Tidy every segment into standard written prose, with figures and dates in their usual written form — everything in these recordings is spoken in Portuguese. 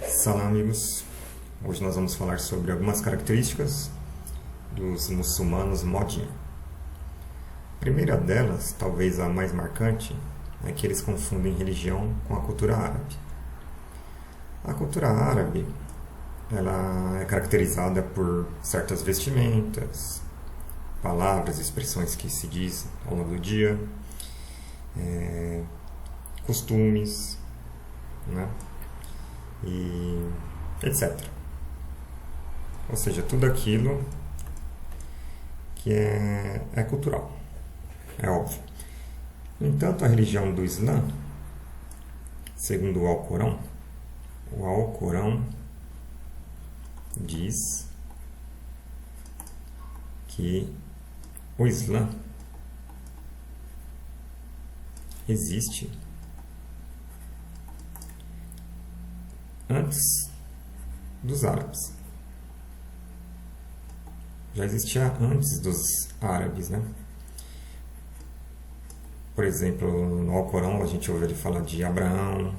Salve amigos, hoje nós vamos falar sobre algumas características dos muçulmanos modinha. A primeira delas, talvez a mais marcante, é que eles confundem religião com a cultura árabe. A cultura árabe ela é caracterizada por certas vestimentas, palavras, expressões que se dizem ao longo do dia, costumes, né? E etc. Ou seja, tudo aquilo que é cultural, é óbvio. No entanto, a religião do Islã, segundo o Alcorão diz que o Islã existe antes dos árabes. Já existia antes dos árabes, né? Por exemplo, no Alcorão a gente ouve ele falar de Abraão,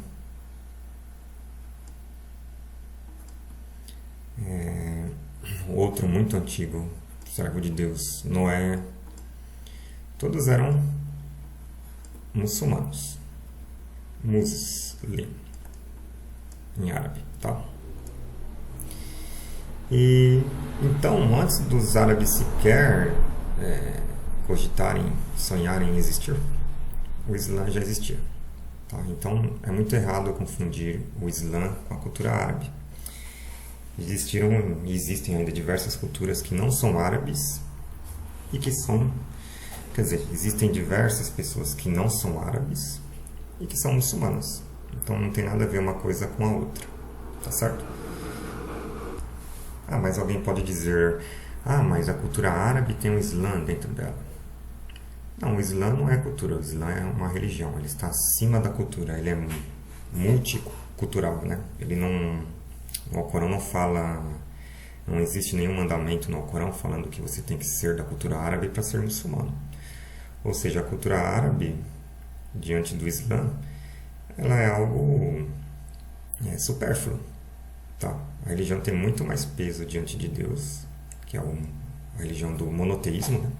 outro muito antigo, servo de Deus, Noé. Todos eram muçulmanos, muslim em árabe, tá? E então, antes dos árabes sequer cogitarem, sonharem em existir, o Islã já existia, tá? Então, é muito errado confundir o Islã com a cultura árabe. Existem ainda diversas culturas que não são árabes e que são, quer dizer, existem diversas pessoas que não são árabes e que são muçulmanas. Então não tem nada a ver uma coisa com a outra, tá certo? Mas alguém pode dizer, mas a cultura árabe tem o Islã dentro dela. Não, o Islã não é cultura, o Islã é uma religião, ele está acima da cultura, ele é multicultural, né? O Alcorão não fala, não existe nenhum mandamento no Alcorão falando que você tem que ser da cultura árabe para ser muçulmano. Ou seja, a cultura árabe, diante do Islã, ela é algo supérfluo, tá? A religião tem muito mais peso diante de Deus, que é a religião do monoteísmo, né?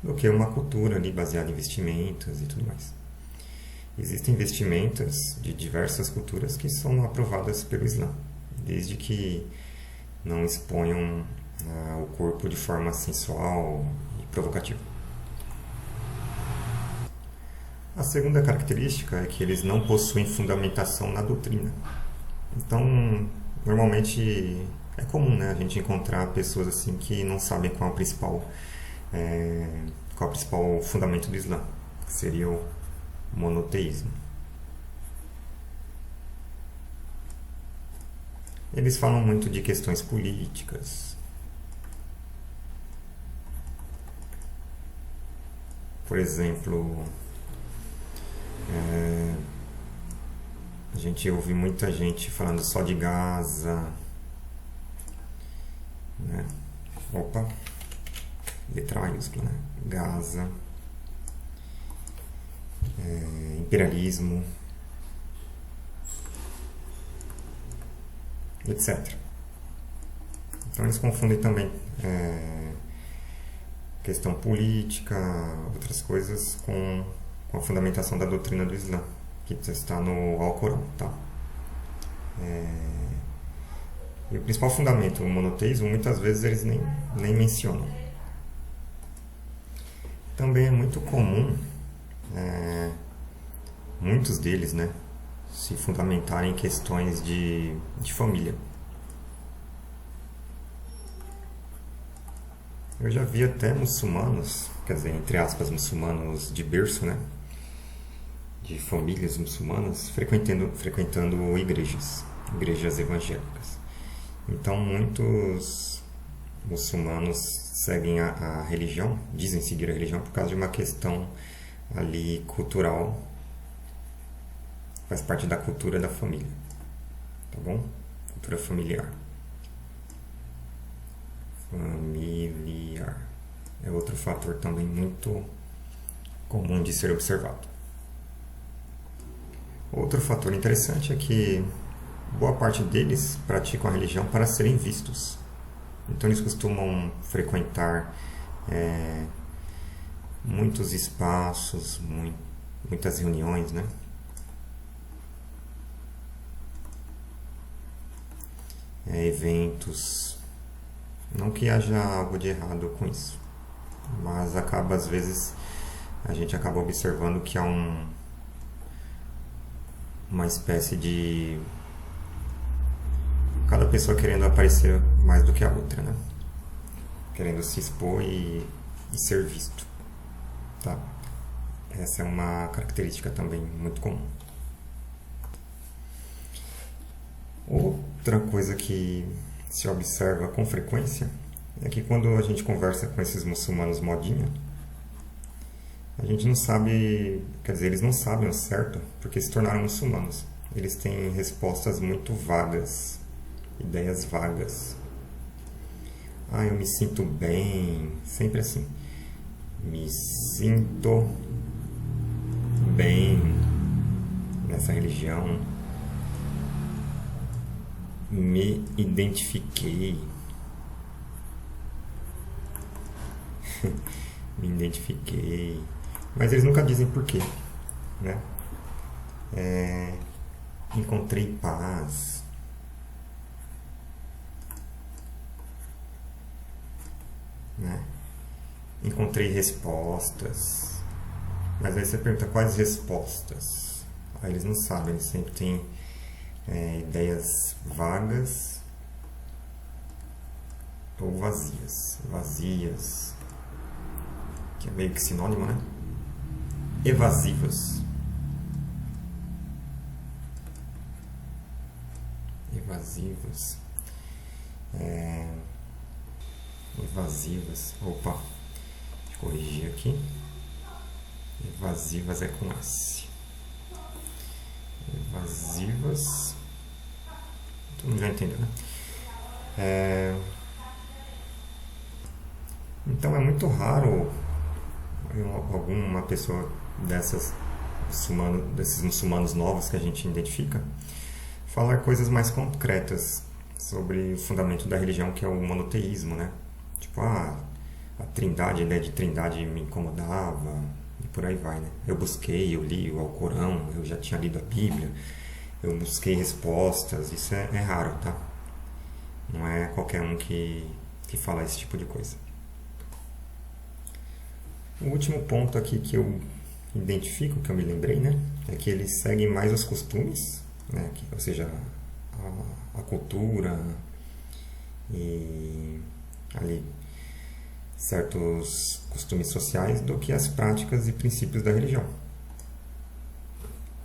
Do que uma cultura ali baseada em vestimentas e tudo mais. Existem vestimentas de diversas culturas que são aprovadas pelo Islã, desde que não exponham o corpo de forma sensual e provocativa. A segunda característica é que eles não possuem fundamentação na doutrina. Então, normalmente é comum, né, a gente encontrar pessoas assim que não sabem qual é o principal fundamento do Islã, que seria o monoteísmo. Eles falam muito de questões políticas. Por exemplo, a gente ouve muita gente falando só de Gaza, né? Letra maiúscula, né? Gaza, imperialismo, etc. Então eles confundem também questão política, outras coisas, com a fundamentação da doutrina do Islã, que está no Alcorão, tá? E o principal fundamento, o monoteísmo, muitas vezes eles nem mencionam. Também é muito comum muitos deles, né, se fundamentarem em questões de família. Eu já vi até muçulmanos, quer dizer, entre aspas, muçulmanos de berço, né, de famílias muçulmanas, frequentando igrejas evangélicas. Então, muitos muçulmanos seguem a religião, dizem seguir a religião por causa de uma questão ali cultural, faz parte da cultura da família, tá bom? Cultura familiar. É outro fator também muito comum de ser observado. Outro fator interessante é que boa parte deles praticam a religião para serem vistos. Então eles costumam frequentar muitos espaços, muitas reuniões, né? Eventos. Não que haja algo de errado com isso, mas às vezes a gente acaba observando que há uma espécie de cada pessoa querendo aparecer mais do que a outra, né? Querendo se expor e ser visto, tá? Essa é uma característica também muito comum. Outra coisa que se observa com frequência é que quando a gente conversa com esses muçulmanos modinha, a gente não sabe, quer dizer, eles não sabem ao certo porque se tornaram muçulmanos. Eles têm respostas muito vagas, ideias vagas. Eu me sinto bem, sempre assim. Me sinto bem nessa religião. Me identifiquei. Me identifiquei. Mas eles nunca dizem por quê, né? Encontrei paz. Né? Encontrei respostas. Mas aí você pergunta quais respostas? Aí eles não sabem, eles sempre têm ideias vagas ou vazias. Vazias, que é meio que sinônimo, né? Evasivas. Evasivas. Evasivas. Opa, deixa eu corrigir aqui. Evasivas é com S. Evasivas. Todo mundo já entendeu, né? Então é muito raro alguma pessoa desses muçulmanos novos que a gente identifica falar coisas mais concretas sobre o fundamento da religião, que é o monoteísmo, né? Tipo, a trindade, a ideia de trindade me incomodava e por aí vai, né? Eu busquei, eu li o Alcorão, eu já tinha lido a Bíblia, eu busquei respostas. Isso é raro, tá? Não é qualquer um que fala esse tipo de coisa. O último ponto aqui que eu identifico, que eu me lembrei, né? É que eles seguem mais os costumes, né? Ou seja, a cultura e ali certos costumes sociais do que as práticas e princípios da religião.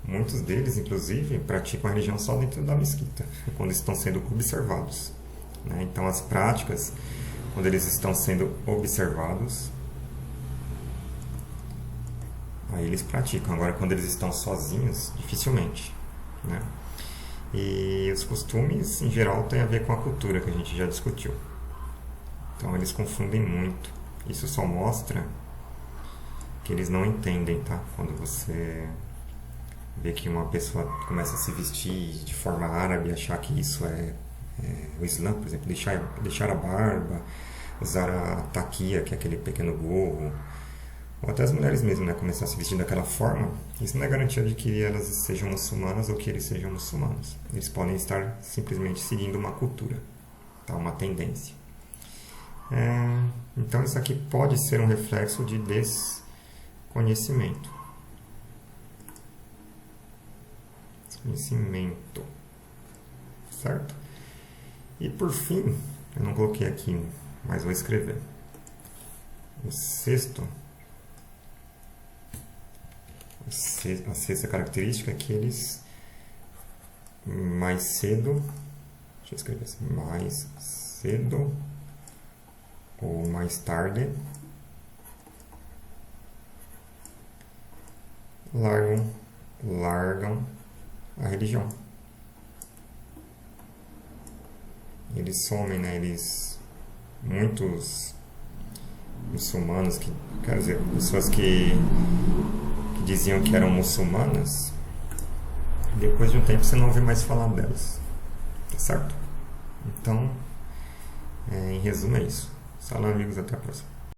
Muitos deles, inclusive, praticam a religião só dentro da mesquita, quando estão sendo observados, né? Então, as práticas, quando eles estão sendo observados, aí eles praticam. Agora, quando eles estão sozinhos, dificilmente, né? E os costumes, em geral, têm a ver com a cultura, que a gente já discutiu. Então, eles confundem muito. Isso só mostra que eles não entendem, tá? Quando você vê que uma pessoa começa a se vestir de forma árabe e achar que isso é o Islã, por exemplo, deixar a barba, usar a taquia, que é aquele pequeno gorro, ou até as mulheres mesmo, né, começar a se vestir daquela forma. Isso não é garantia de que elas sejam muçulmanas ou que eles sejam muçulmanos. Eles podem estar simplesmente seguindo uma cultura, tá? Uma tendência. Então isso aqui pode ser um reflexo de desconhecimento. Desconhecimento. Certo? E por fim, eu não coloquei aqui, mas vou escrever. A sexta característica é que eles mais cedo, deixa eu escrever assim, mais cedo ou mais tarde largam a religião. Eles somem, né? Muitos muçulmanos, quer dizer, pessoas que diziam que eram muçulmanas, depois de um tempo você não ouve mais falar delas. Tá certo? Então, em resumo é isso. Salve, amigos, até a próxima.